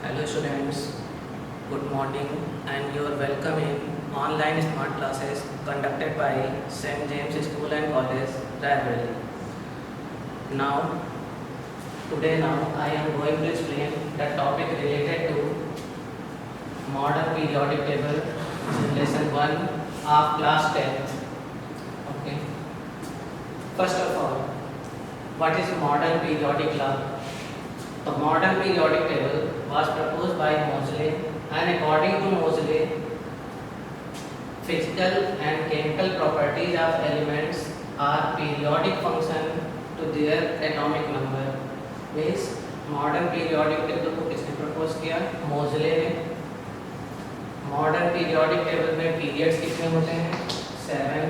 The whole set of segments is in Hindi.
Hello students, good morning and you are welcome in online smart classes conducted by St. James School and College, Raebareli. Now, today I am going to explain the topic related to modern periodic table in lesson 1 of class 10. Okay. First of all, what is modern periodic law? The modern periodic table was proposed by Moseley, and according to Moseley, physical and chemical properties of elements are periodic function to their atomic number. Means modern periodic table को किसने प्रपोज किया? मोज़ले ने. मॉडर्न पीरियोडिक टेबल में पीरियड्स कितने होते हैं? 7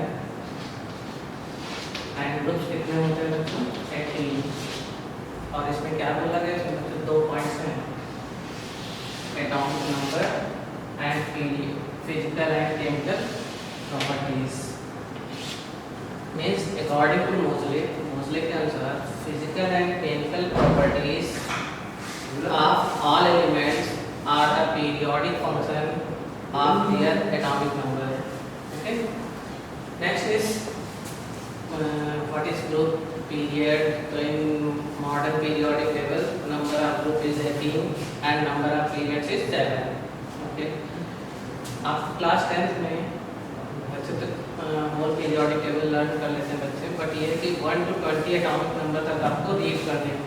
एंड ग्रुप्स कितने होते हैं बच्चों? 18. और इसमें क्या बोला गया? इसमें मतलब 2 पॉइंट्स हैं, atomic number and period, physical and chemical properties. Means according to Moseley के अनुसार physical and chemical properties of all elements are the periodic function of their atomic number. Okay. Next is what is group period. So in modern periodic table, number of group is 18 and number of periods is 7. Okay. आप क्लास 10th में अच्छे तक होल पीरियोडिक टेबल लर्न कर लेते हैं बच्चे, बट ये कि 1 to 20 एटॉमिक नंबर तक आपको रीड करने हैं.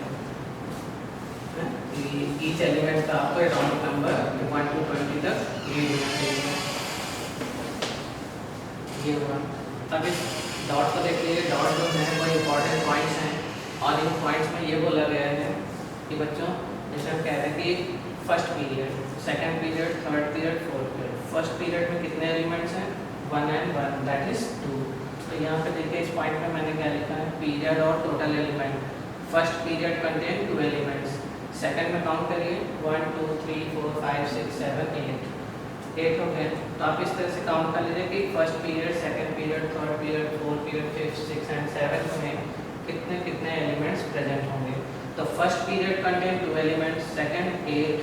ईच एलिमेंट का आपको एटॉमिक नंबर 1 to 20 तक रीड होना चाहिए. ये हुआ. अब इस डॉट को देख लीजिए. डॉट जो है वो इम्पॉर्टेंट पॉइंट्स हैं, और इन पॉइंट्स में ये बोला गया है कि बच्चों जैसे हम कह रहे हैं कि first period, second period, third period, fourth period. First period में कितने एलिमेंट्स हैं? 1 and 1, दैट इज 2. तो यहाँ पे देखिए इस पॉइंट में मैंने क्या लिखा है? पीरियड और total element. First period contain 2 elements. Second में काउंट करिए 1 2 3 4 5 6 7 8 हो गए. तो आप इस तरह से काउंट कर लीजिए कि first period, second period, third period, fourth period, fifth, six and seventh में कितने कितने एलिमेंट्स प्रेजेंट होंगे. तो first period contain 2 elements, second 8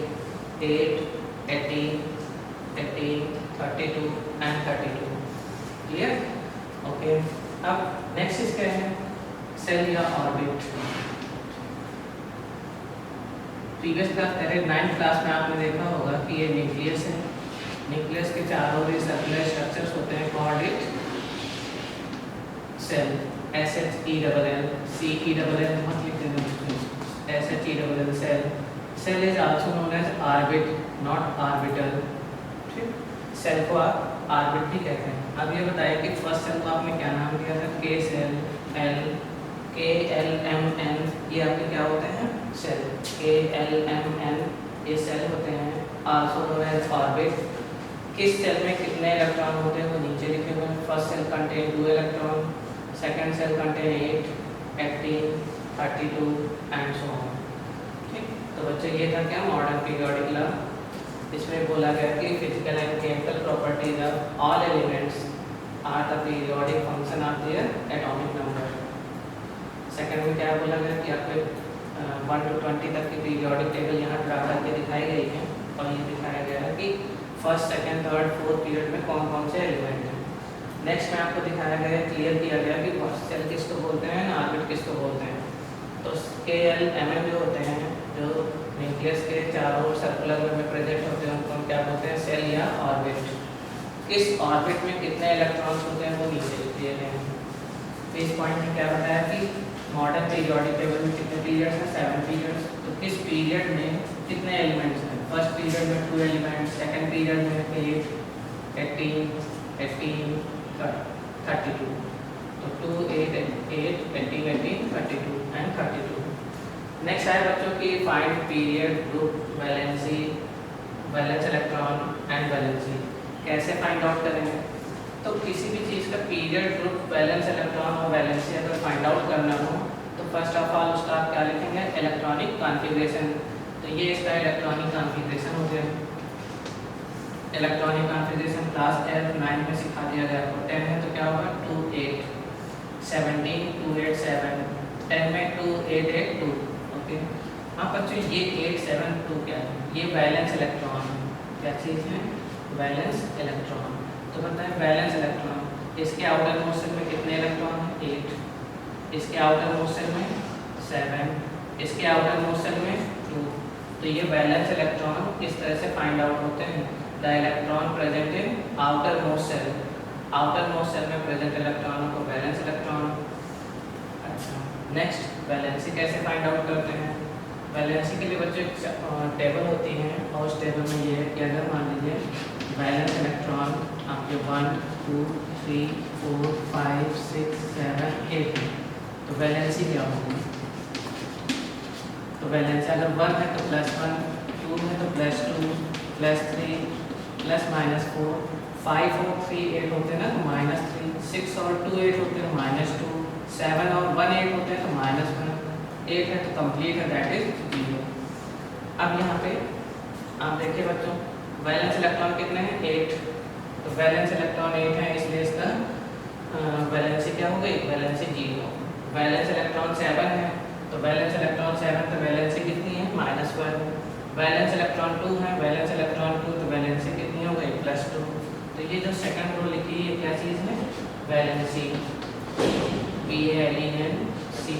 18 32 and 32. Clear? Okay. अब नेक्स्ट चीज क्या है? सेल या ऑर्बिट. प्रीवियस क्लास करें 9th क्लास में आपने देखा होगा कि ये न्यूक्लियस है. न्यूक्लियस के चारों ओर सर्कुलर स्ट्रक्चर्स होते हैं called it shell. SHELL CELL मत लिखते हैं. SHELL shell. Shell is also known as orbit, not orbital. ठीक. सेल को आप ऑर्बिट भी कहते हैं. अब ये बताइए कि फर्स्ट सेल को आपने क्या नाम दिया था? K सेल, L KLMN, ये आपके क्या होते हैं? सेल. KLMN ये सेल होते हैं, आल्सो नोन एज ऑर्बिट. किस सेल में कितने इलेक्ट्रॉन होते हैं वो नीचे लिखे हुए हैं. First shell contain 2 electron, second shell contain 8 18 32 and so on. ठीक. तो बच्चे ये था क्या? Modern periodic law. इसमें बोला गया कि physical and chemical properties of all elements are the periodic function of their atomic number. Second में क्या बोला गया कि आपको 1 to 20 तक की पीरियोडिक टेबल यहाँ ड्रा करके दिखाई गई है, और ये दिखाया गया है कि फर्स्ट स्टेकंड थर्ड फोर्थ पीरियड में कौन कौन से एलिमेंट हैं. नेक्स्ट में आपको दिखाया गया, क्लियर किया गया कि सेल किसको बोलते हैं, ऑर्बिट किसको बोलते हैं. तो KLMN जो होते हैं, जो न्यूक्लियस के चारों ओर सर्कुलर में प्रेजेंट होते हैं, उनको हम क्या बोलते हैं? सेल या ऑर्बिट. किस ऑर्बिट में कितने इलेक्ट्रॉन्स होते हैं वो नीचे लिख दिए गए हैं. तो इस पॉइंट में क्या बताया कि मॉडर्न पीरियोडिक टेबल में कितने पीरियड्स हैं? 7 पीरियड्स. तो किस पीरियड में कितने एलिमेंट्स हैं? फर्स्ट पीरियड में 2 एलिमेंट्स, सेकंड पीरियड में 8 18 32. तो 2 8 18 32 एंड 32. नेक्स्ट है बच्चों की find period, group, valency, valence electron and valency. कैसे फाइंड आउट करेंगे? तो किसी भी चीज़ का पीरियड, ग्रुप, वैलेंस इलेक्ट्रॉन और वैलेंसी अगर फाइंड आउट करना हो तो फर्स्ट ऑफ ऑल उसका आप क्या लिखेंगे? Electronic configuration. तो ये इसका इलेक्ट्रॉनिक कॉन्फ़िगरेशन हो गया. इलेक्ट्रॉनिक कॉन्फ़िगरेशन क्लास 9 में सिखा दिया गया आपको. 10 है तो क्या होगा? 2 8 17 2 8 7. 10 में 2 8 8 2. ओके. हाँ बच्चों, ये 872 क्या है? ये वैलेंस इलेक्ट्रॉन है। क्या चीज़ है? Valence electron. तो बताएं वैलेंस इलेक्ट्रॉन, इसके आउटर मोस्ट शेल में कितने इलेक्ट्रॉन हैं? 8। इसके आउटर मोस्ट शेल में 7, इसके आउटर मोस्ट शेल में 2। तो ये वैलेंस इलेक्ट्रॉन इस तरह से फाइंड आउट होते हैं। The electron present in outermost shell, outermost shell में प्रेजेंट इलेक्ट्रॉनों को वैलेंस इलेक्ट्रॉन। अच्छा, नेक्स्ट वैलेंसी कैसे फाइंड आउट करते हैं? वैलेंसी के लिए बच्चों एक टेबल होती है और उस टेबल में ये है कि अगर मान लीजिए वैलेंस इलेक्ट्रॉन आपके 1 2 3 4 5 6 7 8 है, तो वैलेंसी क्या होगी? तो वैलेंसी अगर 1 है तो +1, 2 है तो +2, +3, ±4, 5 और 3 8 होते हैं ना तो -3, 6 और 2 8 होते हैं -2, 7 और 1 8 होते हैं तो -1, 8 है तो कंप्लीट है, दैट इज 0। अब यहाँ पे आप देखिए बच्चों, वैलेंस इलेक्ट्रॉन कितने हैं? 8। तो वैलेंस इलेक्ट्रॉन 8 है, इसलिए इसका वैलेंसी क्या हो गई? वैलेंसी 0। वैलेंस इलेक्ट्रॉन 7 है, तो वैलेंस इलेक्ट्रॉन 7 तो वैलेंसी कितनी है? -1। वैलेंस इलेक्ट्रॉन 2 है, वैलेंस इलेक्ट्रॉन 2 तो वैलेंसी कितनी हो गई? +2। तो ये जो सेकंड रो लिखी है ये क्या चीज़ है? Valency, VALENCY।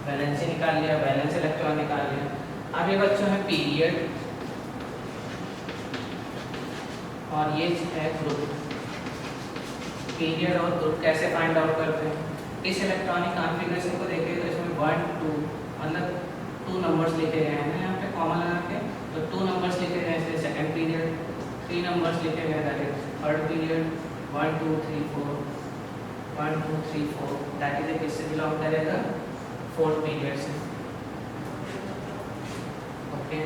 वैलेंसी निकाल लिया, वैलेंस इलेक्ट्रॉन निकाल लिया। अब ये बच्चों है पीरियड और ये है ग्रुप। पीरियड और ग्रुप कैसे फाइंड आउट करते हैं? इस इलेक्ट्रॉनिक कॉन्फ़िगरेशन को देखिए तो इसमें 1 2 मतलब 2 नंबर्स लिखे गए हैं यहाँ पे कॉमन लगा के, तो 2 नंबर्स लिखे गए हैं इसलिए सेकंड पीरियड, 3 नंबर्स लिखे गए that is third period, 1 2 3 4 1 2 3 4 that is किससे बिलोंग करेगा? फोर्थ पीरियड से। ओके,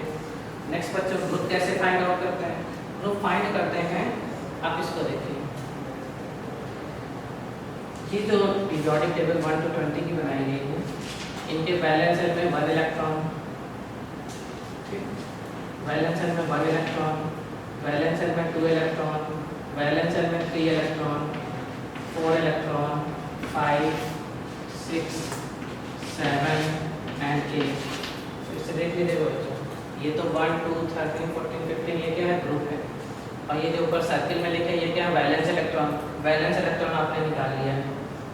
नेक्स्ट बच्चों ग्रुप कैसे फाइंड आउट करते हैं? ग्रुप फाइंड करते हैं, आप इसको देखिए, ये जो पीरियोडिक टेबल 1 to 20 की बनाई गई है, इनके वैलेंस शेल में 1 इलेक्ट्रॉन, वैलेंस शेल में 1 इलेक्ट्रॉन, वैलेंस शेल में 2 इलेक्ट्रॉन, वैलेंस शेल में 3 इलेक्ट्रॉन, 4 इलेक्ट्रॉन, 5 6 7 एंड 8। इससे देख लीजिए बच्चों, ये तो 1 2 13 14 15 ये क्या है? ग्रुप है। और ये जो ऊपर सर्किल में लिखे ये क्या है? Valence electron. वैलेंस इलेक्ट्रॉन आपने निकाल लिया है,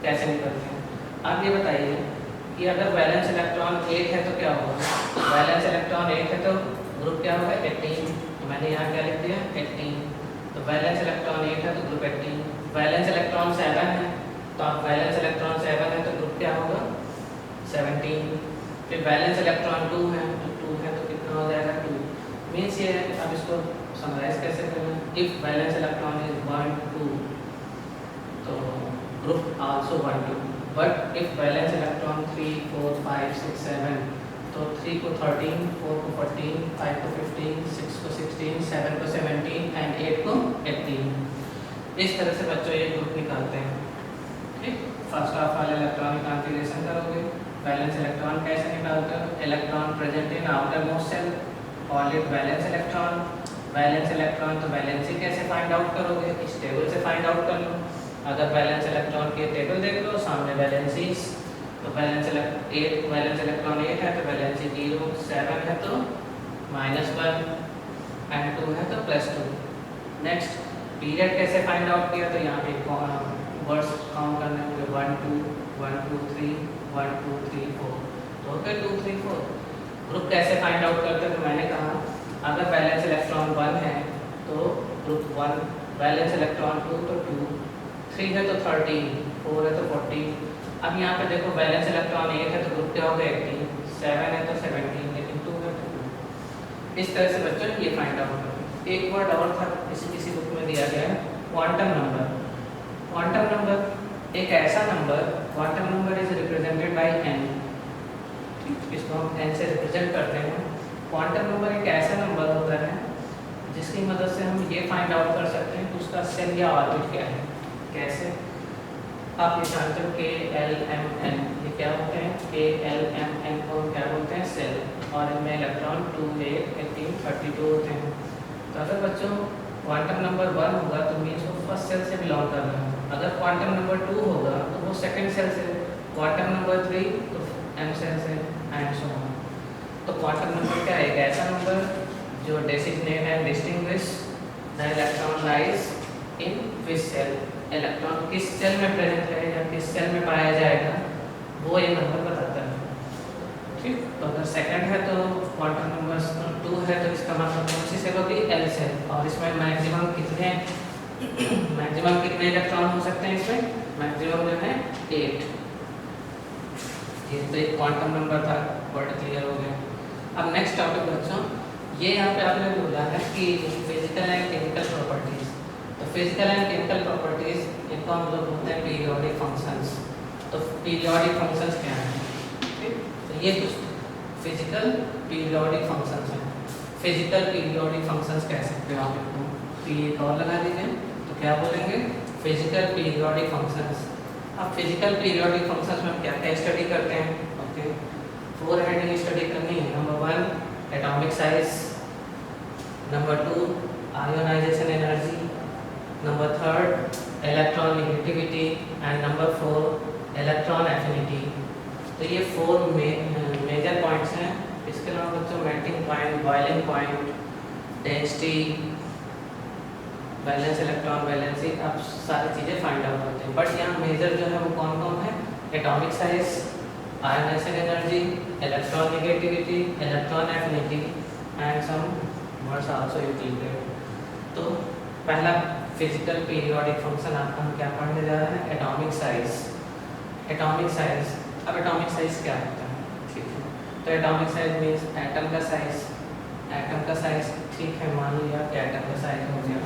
कैसे निकलते हैं? आप ये बताइए कि अगर वैलेंस इलेक्ट्रॉन 8 है तो क्या होगा? वैलेंस इलेक्ट्रॉन 8 है तो ग्रुप क्या होगा? 18। तो मैंने यहाँ क्या लिख दिया? 18। तो वैलेंस इलेक्ट्रॉन 8 है तो ग्रुप 18। वैलेंस इलेक्ट्रॉन 7 है, तो आप वैलेंस इलेक्ट्रॉन 7 है तो ग्रुप क्या होगा? 17। फिर वैलेंस इलेक्ट्रॉन 2 है, तो 2 है तो कितना हो जाएगा? 2। मीन्स ये है, अब इसको समराइज कैसे करना? इफ वैलेंस इलेक्ट्रॉन इज 1 2 तो group also 1 2, but if valence electron 3 4 5 6 7 तो 3 को 13, 4 को 14, 5 को 15, 6 को 16, 7 को 17 एंड 8 को 18। इस तरह से बच्चों ये ग्रुप निकालते हैं। ठीक, फर्स्ट हाफ वाले इलेक्ट्रॉनिक कॉन्फ़िगरेशन करोगे। वैलेंस इलेक्ट्रॉन कैसे निकालते हो? Electron present in outermost shell, call it valence electron. Valence electron तो वैलेंसी कैसे फाइंड आउट करोगे? इस टेबल से फाइंड आउट कर लो। अगर वैलेंस इलेक्ट्रॉन की टेबल देख लो, सामने वैलेंसीज, तो वैलेंस इलेक्ट्रॉन 8 है तो वैलेंसी 0, 7 है तो -1 एंड 2 है तो +2। नेक्स्ट पीरियड कैसे फाइंड आउट किया? तो यहाँ पे वर्ड्स काउंट करने होंगे 1 2 1 2 3 1 2 3 4 तो ओके 2 3 4। ग्रुप कैसे फाइंड आउट करते हैं? तो मैंने कहा अगर वैलेंस इलेक्ट्रॉन 1 है तो ग्रुप 1, वैलेंस इलेक्ट्रॉन 2 तो 2, 3 है तो 13, 4 है तो 14। अब यहाँ पे देखो वैलेंस इलेक्ट्रॉन 8 है तो ग्रुप क्या होगा? 18, 7 है तो 17, लेकिन 2 है तो 2। इस तरह से बच्चों ये फाइंड आउट करें। एक वर्ड और था किसी बुक में दिया गया है, क्वांटम नंबर। क्वांटम नंबर एक ऐसा number, quantum number is represented by n, इसको हम n से रिप्रेजेंट करते हैं। क्वांटम नंबर एक ऐसा नंबर होता है जिसकी मदद से हम ये फाइंड आउट कर सकते हैं कि उसका सेल या ऑर्बिट क्या है। कैसे? आप ये जानते हो KLMN, ये क्या होते हैं? KLMN को क्या बोलते हैं? सेल। और इनमें इलेक्ट्रॉन 2 8 18 32 होते हैं। तो अगर बच्चों क्वांटम नंबर 1 होगा तो मीन्स वो फर्स्ट सेल से बिलोंग कर रहा है। अगर क्वांटम नंबर 2 होगा तो वो सेकंड सेल से, क्वांटम नंबर 3 तो m सेल से एंड सो ऑन। तो क्वांटम नंबर क्या है? एक ऐसा नंबर जो designate and distinguish the electron lies in which shell, electron किस सेल में प्रेजेंट है या किस सेल में पाया जाएगा, वो ये नंबर बताता है। ठीक, तो अगर सेकंड है तो क्वांटम नंबर 2 है, तो इसका मतलब कौन सी सेल होगी? L shell. और इसमें मैक्सिमम कितने इलेक्ट्रॉन हो सकते हैं? इसमें मैक्सिमम जो है 8। ये तो एक क्वांटम नंबर था, वर्ड क्लियर हो गया। अब नेक्स्ट टॉपिक बच्चों, ये यहाँ पे आपने बोला है कि फिजिकल एंड केमिकल प्रॉपर्टीज। तो फिजिकल एंड केमिकल प्रॉपर्टीज इनको हम लोग बोलते हैं पीरियोडिक फंक्शंस। तो पीरियोडिक फंक्शंस क्या हैं? ठीक, तो ये कुछ फिजिकल पीरियोडिक फंक्शंस हैं। फिजिकल पीरियोडिक फंक्शंस कह सकते हो आप इनको। तो ये और लगा दीजिए, तो क्या बोलेंगे? Physical periodic functions. अब फिजिकल पीरियोडिक फंक्शंस में क्या क्या स्टडी करते हैं? ओके, 4 हेडिंग स्टडी करनी है। Number 1 atomic size, number 2 ionisation energy, number 3 electron negativity and number 4 electron affinity. तो ये 4 मेजर पॉइंट्स हैं। इसके अलावा बच्चों melting point, boiling point, density, valence electron valency, अब सारी चीज़ें फाइंड आउट होती हैं। बट यहाँ मेजर जो है वो कौन कौन है? Atomic size, ionisation energy, electron negativity, electron affinity and some words also included. तो पहला फिजिकल पीरियोडिक फंक्शन आपका हम क्या पढ़ने जा रहे हैं? Atomic size. एटॉमिक साइज, अब एटॉमिक साइज क्या होता है? ठीक है, तो एटॉमिक साइज मीन्स एटम का साइज। एटम का साइज, ठीक है, मान लिया कि एटम का साइज हो गया।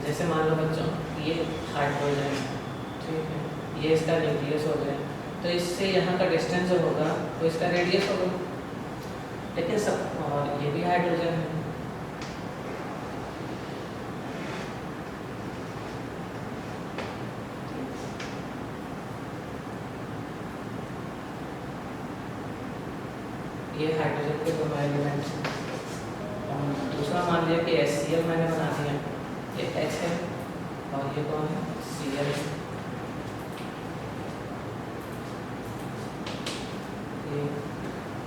जैसे मान लो बच्चों ये हाइड्रोजन, ठीक है, ये इसका न्यूक्लियस हो गया, तो इससे यहाँ का डिस्टेंस जो होगा वो इसका रेडियस होगा। लेकिन सब, और ये भी हाइड्रोजन है, ये हाइड्रोजन के 2 एलिमेंट्स हैं। और दूसरा मान लिया कि HCl मैंने बना दिया, ये H है और ये कौन है? Cl।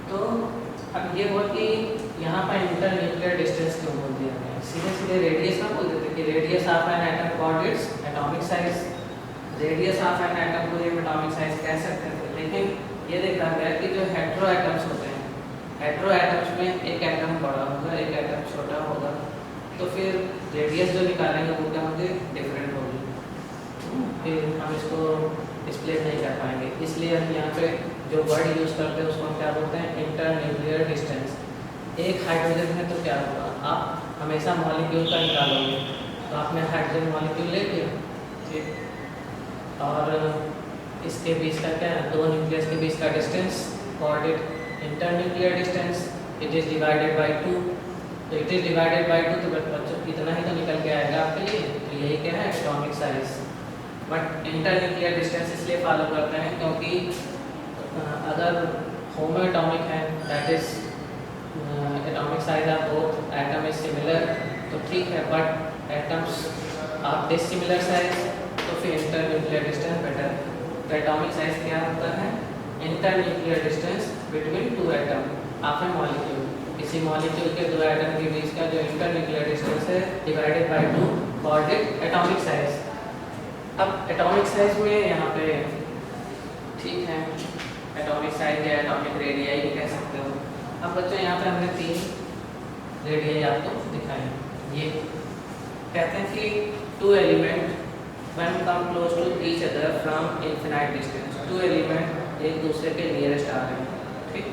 तो अब ये हुआ कि यहाँ पर इंटर न्यूक्लियर डिस्टेंस क्यों बोल दिया गया? सीधे रेडियस ना बोल देते कि radius of an atom got its atomic size. Radius of an atom को ये एटॉमिक साइज कह सकते थे, लेकिन ये देखा गया कि जो हेट्रो एटम्स होते हैं, हेट्रो एटम्स में एक एटम बड़ा होगा, एक एटम छोटा होगा, तो फिर रेडियस जो निकालेंगे वो क्या होगी? डिफरेंट होगी। फिर हम इसको डिस्प्ले नहीं कर पाएंगे, इसलिए हम यहाँ पे जो वर्ड यूज़ करते हैं उसको हम क्या बोलते हैं? Inter nuclear distance. एक हाइड्रोजन है तो क्या होगा? आप हमेशा मॉलिक्यूल का निकालोगे, तो आपने हाइड्रोजन मॉलिक्यूल ले लिया, ठीक, और इसके बीच का क्या है? 2 न्यूक्लियस के बीच का distance called it inter nuclear distance. It is divided by 2, तो इट इज़ डिवाइडेड बाई 2, तो बच्चों इतना ही तो निकल के आएगा आपके लिए। तो यही क्या है? Atomic size. But inter nuclear distance इसलिए फॉलो करते हैं क्योंकि अगर होमो एटॉमिक है, that is atomic size of both atom is similar, तो ठीक है, but atoms of dissimilar size, तो फिर इंटर न्यूक्लियर डिस्टेंस बेटर। तो एटॉमिक साइज क्या होता है? Inter nuclear distance between 2 atom of A molecule. किसी मॉलिक्यूल के 2 एटम के बीच का जो इंटर न्यूक्लियर डिस्टेंस है divided by 2 called it atomic size. अब एटॉमिक साइज में यहाँ पे ठीक है एटॉमिक साइज या एटॉमिक रेडियाई भी कह सकते हो। अब बच्चों यहाँ पे हमने 3 रेडियाई आपको दिखाए। ये कहते हैं कि 2 element when come close to each other from infinite distance, 2 element एक दूसरे के नियरेस्ट आ रहे हैं, ठीक,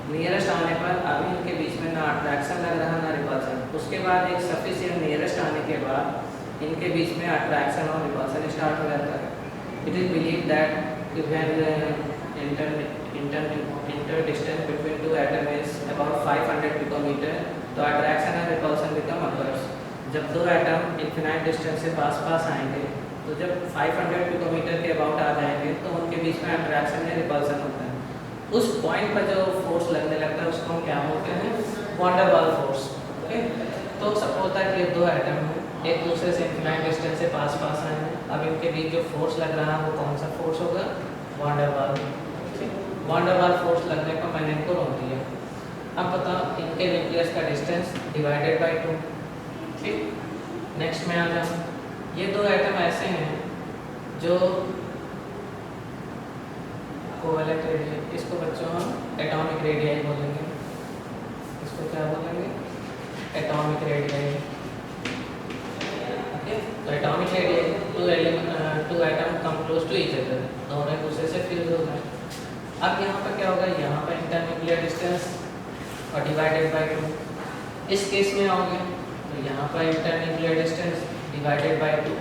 नियरेस्ट आने पर अभी इनके बीच में ना अट्रैक्शन लग रहा ना रिपल्सन, उसके बाद एक सफिशिएंट नियरेस्ट आने के बाद इनके बीच में अट्रैक्शन और रिपल्सन स्टार्ट हो जाता है। It is believe that inter distance between 2 atom is about 500 picometer, तो attraction and repulsion become occurs. जब 2 एटम इन्फिनाइट डिस्टेंस से पास आएंगे, तो जब 500 पिकोमीटर के अबाउट आ जाएंगे तो उनके बीच में अट्रैक्शन या रिपल्सन होता है। उस पॉइंट पर जो फोर्स लगने लगता है उसको हम क्या बोलते हैं? वॉन डर वाल फोर्स। ओके, तो सपोज होता है कि 2 एटम हैं, एक दूसरे से इन्फिनाइट डिस्टेंस से पास आए हैं, अब इनके बीच जो फोर्स लग रहा है वो कौन सा फोर्स होगा? वॉन डर वाल। ठीक, वॉन डर वाल फोर्स लगने पर मैंने इनको रोक दिया। अब बताओ इनके न्यूक्लियस का डिस्टेंस डिवाइडेड बाय 2। ठीक, नेक्स्ट में आ जाओ। ये दो एटम ऐसे हैं जो कोवैलेंट रेडियस, इसको बच्चों हम एटॉमिक रेडियस बोलेंगे। इसको क्या बोलेंगे? Atomic radius. ओके, तो atomic radius two atom come close to each other, दोनों एक दूसरे से फ्यूज हो गए। अब यहाँ पर क्या होगा? यहाँ पर इंटरन्यूक्लियर डिस्टेंस और डिवाइडेड बाय 2। इस केस में आओगे तो यहाँ पर इंटरन्यूक्लियर डिस्टेंस डिवाइडेड बाय 2।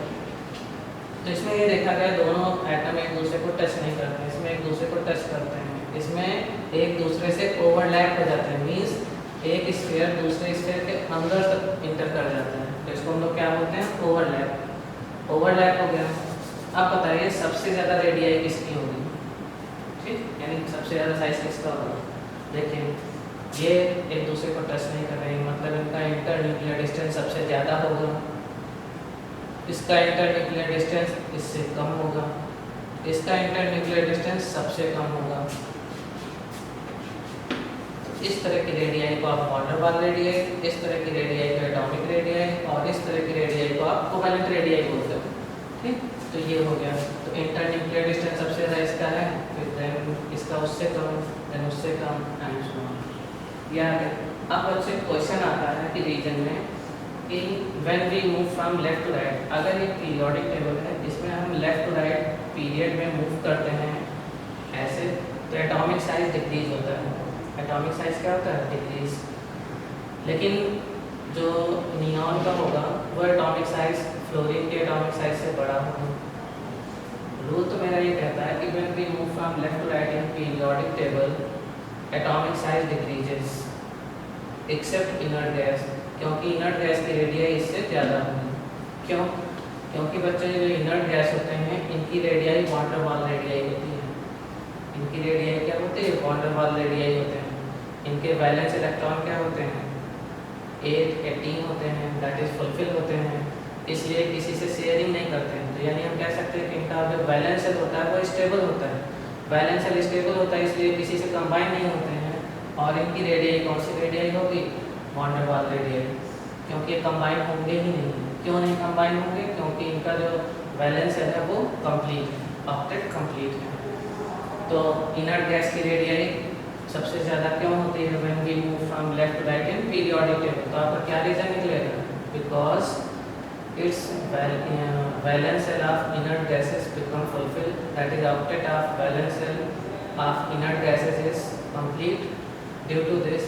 तो इसमें ये देखा गया दोनों एटम एक दूसरे को टच नहीं करते हैं, इसमें एक दूसरे को टच करते हैं, इसमें एक दूसरे से ओवरलैप हो जाते हैं, मीन्स एक स्फीयर दूसरे स्फीयर के अंदर तक इंटर कर जाता है। तो इसको हम लोग क्या बोलते हैं? ओवरलैप। ओवरलैप हो गया। अब बताइए सबसे ज़्यादा रेडियाई किसकी होगी? ठीक, यानी सबसे ज़्यादा साइज किसका होगा? देखिए ये एक दूसरे को टच नहीं कर रहे हैं, मतलब इनका इंटरन्यूक्लियर डिस्टेंस सबसे ज़्यादा होगा, इसका इंटरन्यूक्लियर डिस्टेंस इससे कम होगा, इसका इंटरन्यूक्लियर डिस्टेंस सबसे कम होगा। तो इस तरह की रेडियाई को आप वॉन वाल रेडियाई, इस तरह की रेडियाई को एटॉमिक रेडियाई, और इस तरह की रेडियाई को आप कोवैलेंट रेडियाई बोलते हो। ठीक, तो ये हो गया। तो इंटरन्यूक्लियर डिस्टेंस सबसे ज़्यादा इसका है, फिर देन इसका उससे कम, देन उससे कम, एंड सो ऑन। ये आ गया। अब बच्चे क्वेश्चन आता है कि रीजन में कि when we move from left to right, अगर ये पीरियोडिक टेबल है इसमें हम लेफ्ट टू राइट पीरियड में मूव करते हैं ऐसे, तो एटॉमिक साइज डिक्रीज होता है। एटॉमिक साइज क्या होता है? डिक्रीज। लेकिन जो नियॉन का होगा वो एटॉमिक साइज फ्लोरीन के एटॉमिक साइज से बड़ा होगा। रूल तो मेरा ये कहता है कि when we move from left to right in periodic table atomic size decreases except inert gas, क्योंकि इनर्ट गैस की रेडियाई इससे ज़्यादा होगी। क्यों? क्योंकि बच्चे जो इनर्ट गैस होते हैं इनकी radii van der Waals radii होती है। इनकी रेडियाई क्या होती है? वॉन डेर वाल रेडियाई होते हैं। इनके वैलेंस इलेक्ट्रॉन क्या होते हैं? 8, 18 होते हैं, दैट इज फुलफिल होते हैं, इसलिए किसी से शेयरिंग नहीं करते हैं। तो यानी हम कह सकते हैं कि इनका जो वैलेंस सेल होता है वो स्टेबल होता है। वैलेंस सेल स्टेबल होता है इसलिए किसी से कंबाइन नहीं होते हैं। और इनकी रेडियाई कौन सी रेडियाई होगी? वॉन डेर वाल रेडियाई, क्योंकि ये कंबाइन होंगे ही नहीं। क्यों नहीं कंबाइन होंगे? क्योंकि इनका जो वैलेंस सेल है वो कंप्लीट है, ऑक्टेट कंप्लीट है। तो इनर्ट गैस की रेडियाई सबसे ज़्यादा क्यों होती है when we move from left to right in periodic table? तो आपका क्या रीज़न निकलेगा? Because its valence cell of inert gases become fulfilled, that is octet of valence cell of inert gases is complete. Due to this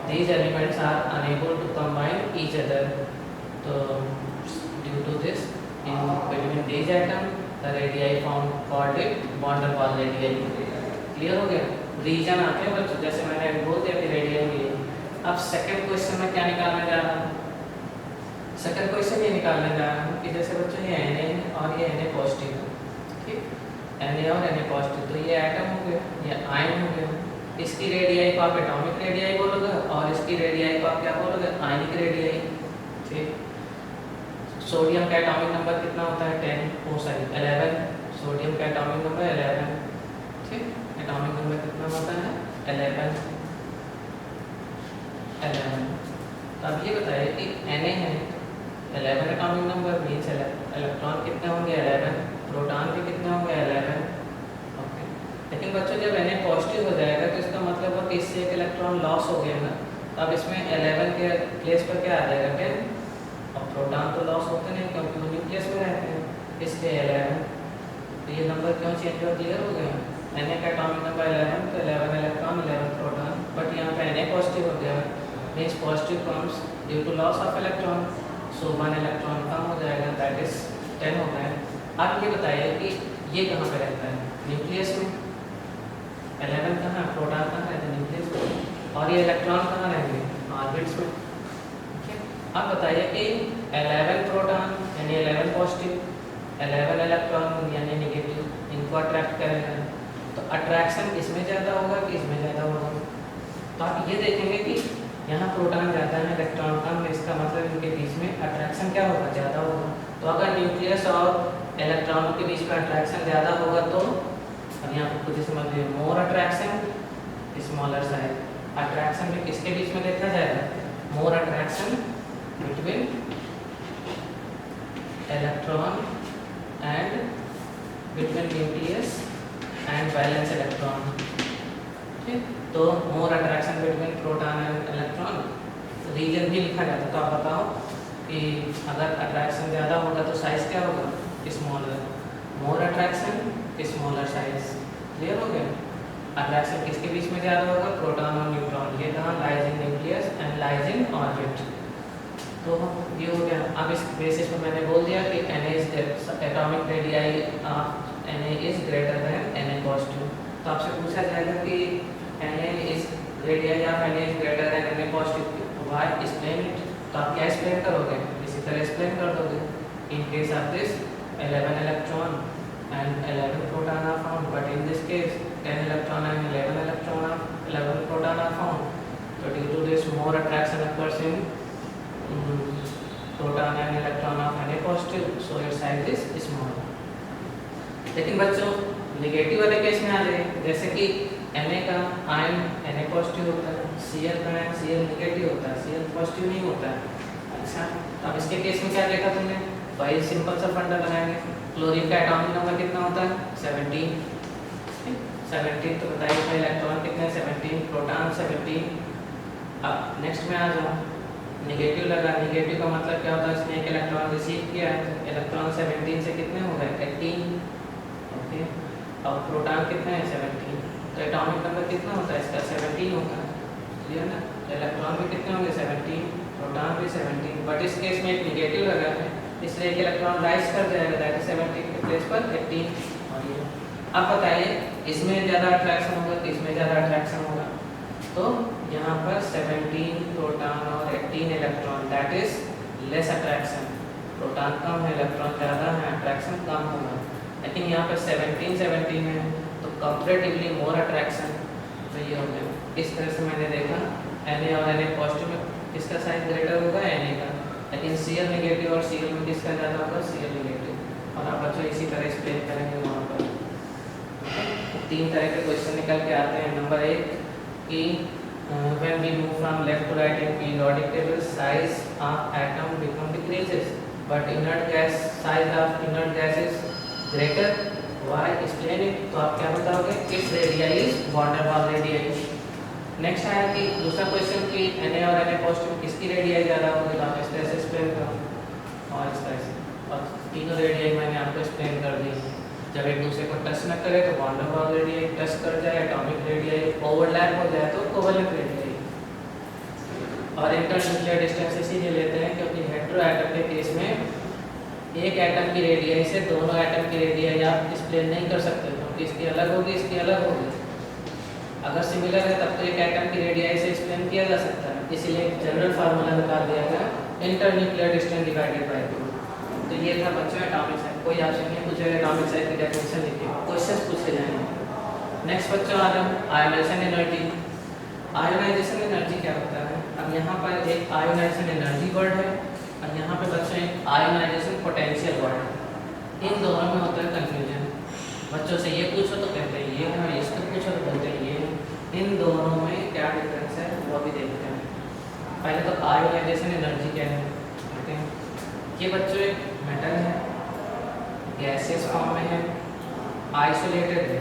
these elements are unable to combine each other. So due to this in between these atoms the radii found called it van der Waals radii. Clear हो गया? रीजन आते हैं बच्चों, जैसे मैंने बोल दिया कि रेडियन के लिए। अब सेकंड क्वेश्चन में क्या निकालने जा रहा हूँ? सेकंड क्वेश्चन ये निकालने जा रहा हूँ कि जैसे बच्चों ये Na है और ये Na पॉजिटिव है, ठीक, Na और Na पॉजिटिव, तो ये एटम हो गया, ये आयन हो गया। इसकी रेडियाई को आप एटॉमिक रेडियाई बोलोगे और इसकी रेडियाई को आप क्या बोलोगे? Ionic radii. ठीक, सोडियम का एटॉमिक नंबर कितना होता है? 11। सोडियम का एटॉमिक नंबर 11। ठीक, एटॉमिक नंबर कितना होता है? 11। तो अब ये बताइए कि Na है 11 एटॉमिक नंबर, मीन्स इलेक्ट्रॉन कितने होंगे? 11। प्रोटॉन भी कितने होंगे? 11। ओके, लेकिन बच्चों जब Na पॉजिटिव हो जाएगा तो इसका मतलब है कि इससे एक इलेक्ट्रॉन लॉस हो गया ना, तो अब इसमें 11 के प्लेस पर क्या आ जाएगा? 10। और प्रोटॉन तो लॉस होते नहीं क्योंकि वो न्यूक्लियस में रहते हैं, इसलिए 11। तो ये नंबर क्यों चेंज हुआ? क्लियर हो गया? Na का एटॉमिक नंबर 11, तो 11 इलेक्ट्रॉन 11 प्रोटॉन, बट यहाँ पे Na पॉजिटिव हो गया, means positive comes due to loss of electron, so 1 electron कम हो जाएगा, दैट इज 10 हो गया। आप ये बताइए कि ये कहाँ पे रहता है? न्यूक्लियस में। 11 कहाँ? प्रोटॉन कहाँ रहता है? न्यूक्लियस में। और ये इलेक्ट्रॉन कहाँ रहेंगे? ऑर्बिट्स में। ठीक, अब बताइए कि 11 प्रोटॉन यानी 11 पॉजिटिव, 11 इलेक्ट्रॉन यानी नेगेटिव, इनको अट्रैक्ट करेगा, तो अट्रैक्शन इसमें ज़्यादा होगा कि इसमें ज़्यादा होगा? तो आप ये देखेंगे कि यहाँ प्रोटॉन ज़्यादा है, इलेक्ट्रॉन कम है, इसका मतलब इनके बीच में अट्रैक्शन क्या होगा? ज़्यादा होगा। तो अगर न्यूक्लियस और इलेक्ट्रॉनों के बीच में अट्रैक्शन ज़्यादा होगा तो अब यहाँ पर खुद ही समझ लीजिए, more attraction smaller size. Attraction में किसके बीच में देखा जाएगा? More attraction between electron and between nucleus and valence electron. ठीक, तो more attraction between proton and electron, reason भी लिखा जाता है। तो आप बताओ कि अगर अट्रैक्शन ज़्यादा होगा तो साइज क्या होगा? स्मॉलर। मोर अट्रैक्शन स्मॉलर साइज। क्लियर हो गया? अट्रैक्शन किसके बीच में ज़्यादा होगा? प्रोटॉन और न्यूट्रॉन। ये कहाँ? Lies in nucleus and lies in orbit. तो ये हो गया। अब इस बेसिस पर मैंने बोल दिया कि Na is atomic radii of Na is greater then Na positive. तो आपसे पूछा जाएगा कि Na is radii of Na is greater then Na positive, why explain it. तो आप क्या एक्सप्लेन करोगे? इसी तरह एक्सप्लेन कर दोगे। In case of this 11 electron and 11 proton are found, but in this case 10 electron and 11 proton are found. So due to this more attraction occurs in proton and electron of Na positive, so its size is small. लेकिन बच्चों नेगेटिव वाले केस में आ जाए, जैसे कि Na का आयन Na पॉजिटिव होता है, Cl का आयन Cl नेगेटिव होता है, Cl पॉजिटिव नहीं होता है। अच्छा, अब इसके केस में क्या देखा तुमने? वही सिंपल सा फंडा लगाएंगे। क्लोरीन का एटॉमिक नंबर कितना होता है? 17। 17 तो बताइए इसमें इलेक्ट्रॉन कितने? 17। प्रोटॉन 17। अब नेक्स्ट में आ जाओ, नेगेटिव लगा। नेगेटिव का मतलब क्या होता है? इसने एक इलेक्ट्रॉन रिसीव किया है, इलेक्ट्रॉन 17 से कितने हो गए? 18। ओके, अब प्रोटॉन कितने हैं? 17। तो एटॉमिक नंबर कितना होता है इसका? 17 होता है। क्लियर ना? तो इलेक्ट्रॉन भी कितने होंगे? 17, प्रोटॉन भी 17। बट इस केस में एक नेगेटिव लगा है, इसलिए एक इलेक्ट्रॉन राइज कर जाएगा, दैट इज 17 के प्लेस पर 18। और ये अब बताइए इसमें ज़्यादा अट्रैक्शन होगा कि इसमें ज़्यादा अट्रैक्शन होगा? तो यहाँ पर 17 प्रोटॉन और 18 electron, that is less attraction. Proton कम है, इलेक्ट्रॉन ज़्यादा है, अट्रैक्शन कम होगा। लेकिन यहाँ पर 17 है तो कंपैरेटिवली मोर अट्रैक्शन। तो ये हो गया। इस तरह से मैंने देखा Na और Na पॉजिटिव में किसका साइज ग्रेटर होगा? Na का। लेकिन Cl नेगेटिव और Cl में किसका ज़्यादा होगा? Cl negative. और आप बच्चों इसी तरह एक्सप्लेन करेंगे वहाँ पर। तो 3 तरह के क्वेश्चन निकल के आते हैं। नंबर 1 कि when we move from left to right in periodic table, size of atom become decreases, but inert gas size of inert gas is greater. Why? Explain it. तो आप क्या बताओगे? Its radii is van der Waals radii. Next आया कि दूसरा क्वेश्चन कि Na और Na पॉजिटिव किसकी रेडियाई ज़्यादा होगी? तो आप इस तरह से एक्सप्लेन करो और इस तरह से। और तीनों रेडियाई मैंने आपको एक्सप्लेन कर दी। जब एक दूसरे को टच न करे तो van der Waals radii, touch कर जाए एटॉमिक रेडियाई, ओवरलैप हो जाए तो कोवेलेंट रेडियाई। और इंटरन्यूक्लियर डिस्टेंस इसीलिए लेते हैं क्योंकि हेटेरो एटम के केस में एक एटम की रेडियाई से दोनों एटम की रेडियाई आप एक्सप्लेन नहीं कर सकते, क्योंकि इसकी अलग होगी, इसकी अलग होगी। अगर सिमिलर है तब तो एक एटम की रेडियाई से एक्सप्लेन किया जा सकता है, इसीलिए जनरल फार्मूला निकाल दिया गया इंटरन्यूक्लियर डिस्टेंस डिवाइडेड बाय 2। तो ये था बच्चों एटॉमिक साइज। कोई आपसे नहीं पूछेगा एटॉमिक साइज की डेफिनेशन लिखिए, क्वेश्चंस पूछे जाएंगे। नेक्स्ट बच्चों आ जाओ आयोनाइजेशन एनर्जी। आयोनाइजेशन एनर्जी क्या होता है? अब यहाँ पर एक आयोनाइजेशन एनर्जी वर्ड है और यहाँ पे बच्चों एक आयोनाइजेशन पोटेंशियल वर्ड है। इन दोनों में होता है कन्फ्यूजन। बच्चों से ये पूछो तो कहते हैं ये है, इसको पूछो तो कहते हैं ये है। इन दोनों में क्या डिफरेंस है वो भी देखते हैं। पहले तो आयोनाइजेशन एनर्जी क्या है देखते हैं। ये बच्चों एक मेटल है, गैसियस फॉर्म में है, आइसोलेटेड है।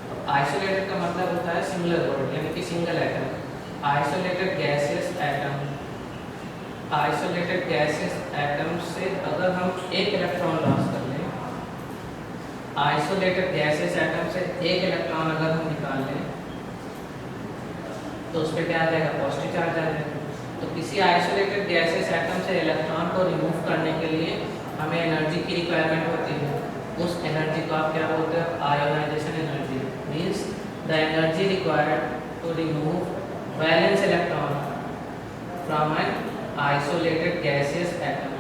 तो आइसोलेटेड का मतलब होता है सिंगुलर वर्ड, यानी कि single atom. Isolated gaseous atom, isolated gaseous atom से अगर हम एक इलेक्ट्रॉन लॉस कर लें, आइसोलेटेड गैसियस एटम से एक इलेक्ट्रॉन अगर हम निकाल लें तो उस पर क्या आ जाएगा? पॉजिटिव चार्ज आ जाएगा। तो किसी आइसोलेटेड गैसियस एटम से इलेक्ट्रॉन को रिमूव करने के लिए हमें एनर्जी की रिक्वायरमेंट होती है। उस एनर्जी को आप क्या बोलते हैं? Ionisation energy. Means the energy required to remove valence electron from an isolated gaseous atom,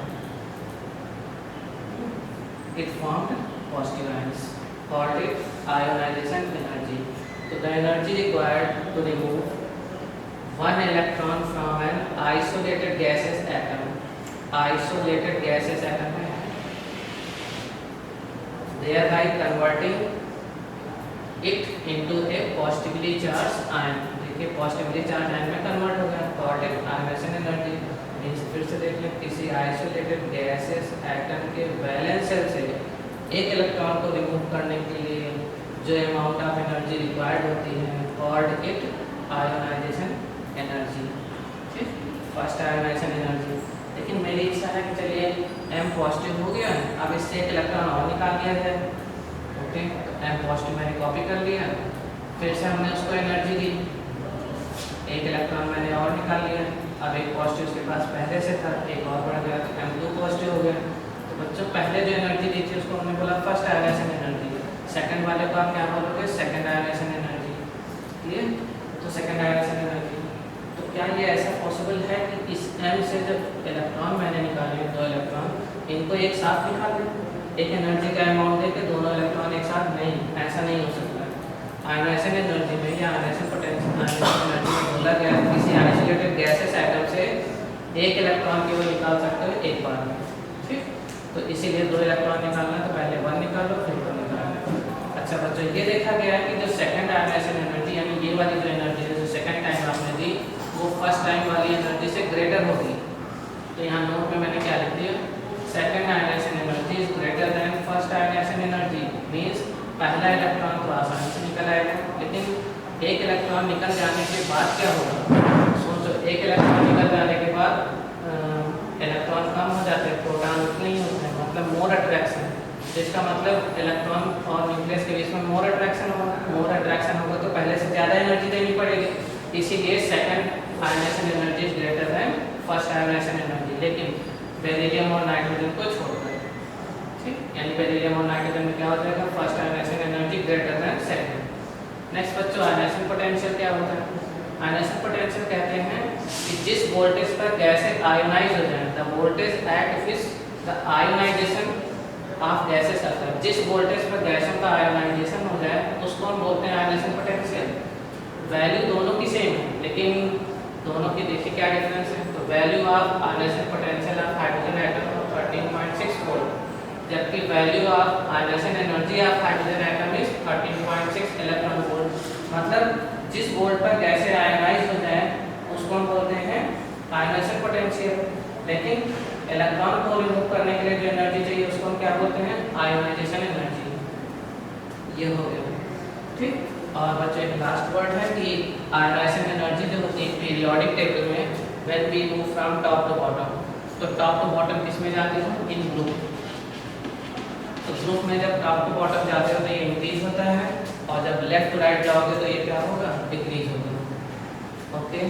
it formed positive ions, called it ionization energy. So the energy required to remove one electron from an isolated gaseous atom, isolated gaseous atom है, thereby converting it into a positively charged ion. देखिए पॉजिटिवली चार्ज आयन में कन्वर्ट हो गया, पॉजिटिव आयनाइजेशन एनर्जी मींस, फिर से देख लें, किसी आइसोलेटेड गैसेस एटम के वैलेंस शेल से एक इलेक्ट्रॉन को रिमूव करने के लिए जो अमाउंट ऑफ एनर्जी रिक्वायर्ड होती है कॉल्ड इट आयोनाइजेशन एनर्जी। ठीक, फर्स्ट आयोनाइजेशन एनर्जी। लेकिन मेरी इच्छा है कि चलिए m पॉजिटिव हो गया है, अब इससे एक इलेक्ट्रॉन और निकाल लिया जाए। ओके, तो m पॉजिटिव मैंने कॉपी कर लिया, फिर से हमने उसको एनर्जी दी, एक इलेक्ट्रॉन मैंने और निकाल लिया। अब एक पॉजिटिव उसके पास पहले से था, एक और बढ़ गया तो m2 पॉजिटिव हो गया। तो बच्चों पहले जो एनर्जी दी थी उसको हमने बोला फर्स्ट आयोनाइजेशन एनर्जी, सेकंड वाले को आप क्या बोलोगे, सेकंड आयोनाइजेशन एनर्जी। क्लियर? तो सेकंड आयोनाइजेशन एनर्जी, तो क्या ये ऐसा पॉसिबल है कि इस m से जब इलेक्ट्रॉन मैंने निकाले, दो इलेक्ट्रॉन, इनको एक साथ निकाल दें, एक एनर्जी का अमाउंट दे के दोनों इलेक्ट्रॉन एक साथ? नहीं, ऐसा नहीं हो सकता। आयोनाइजेशन एनर्जी में या आयोनाइजेशन पोटेंशियल आयोनाइजेशन एनर्जी में बोला गया है किसी आइसोलेटेड गैसेस एटम से एक इलेक्ट्रॉन केवल निकाल सकते हो एक बार में। ठीक, तो इसीलिए दो इलेक्ट्रॉन निकालना तो पहले वन निकालो फिर दो निकालो। अच्छा बच्चों, ये देखा गया है कि जो सेकंड आयोनाइजेशन एनर्जी यानी ये वाली जो एनर्जी है जो सेकंड टाइम आपने दी वो फर्स्ट टाइम वाली एनर्जी से ग्रेटर होगी। तो यहाँ नोट में मैंने क्या लिख दिया, second ionisation energy is greater than first ionisation energy. Means पहला इलेक्ट्रॉन तो आसानी से निकल आएगा, लेकिन एक इलेक्ट्रॉन निकल जाने के बाद क्या होगा, सोचो, एक इलेक्ट्रॉन निकल जाने के बाद इलेक्ट्रॉन कम हो जाते हैं, प्रोटॉन उतने ही होते हैं, मतलब मोर अट्रैक्शन। जिसका मतलब इलेक्ट्रॉन और न्यूक्लियस के बीच में मोर अट्रैक्शन होगा, मोर अट्रैक्शन होगा तो पहले से ज़्यादा एनर्जी देनी पड़ेगी, इसीलिए second ionisation energy is greater than first ionisation energy, लेकिन बेरिलियम और नाइट्रोजन को छोड़कर। ठीक, यानी बेरिलियम और नाइट्रोजन में क्या हो जाएगा, first ionisation energy greater than second. Next बच्चों, आयोनाइजेशन पोटेंशियल क्या होता है? आयोनाइजेशन पोटेंशियल कहते हैं कि जिस वोल्टेज पर गैसेस आयोनाइज हो जाए, the voltage at which the ionisation of gases आता है, जिस वोल्टेज पर गैसों का आयोनाइजेशन हो जाए उसको हम बोलते हैं आयोनाइजेशन पोटेंशियल। वैल्यू दोनों की सेम है, लेकिन दोनों की देखिए क्या डिफरेंस है। तो value of ionisation potential of hydrogen atom 13.6 volt, जबकि value of ionisation energy of hydrogen atom is 13.6 electron volt. मतलब जिस वोल्ट पर गैसें आयोनाइज हो जाए उसको हम बोलते हैं आयोनाइजेशन पोटेंशियल, लेकिन इलेक्ट्रॉन को रिमूव करने के लिए जो एनर्जी चाहिए उसको हम क्या बोलते हैं, आयोनाइजेशन एनर्जी। ये हो गया। ठीक, और बच्चों एक लास्ट वर्ड है कि आयोनाइजेशन एनर्जी जो होती है पीरियोडिक टेबल में when we move from top to bottom, तो टॉप टू बॉटम किस में जाते हो, इन ग्रुप। तो ग्रुप में जब टॉप टू बॉटम जाते हो तो ये इंक्रीज होता है, और जब लेफ्ट टू राइट जाओगे तो ये क्या होगा, डिक्रीज होगा। ओके।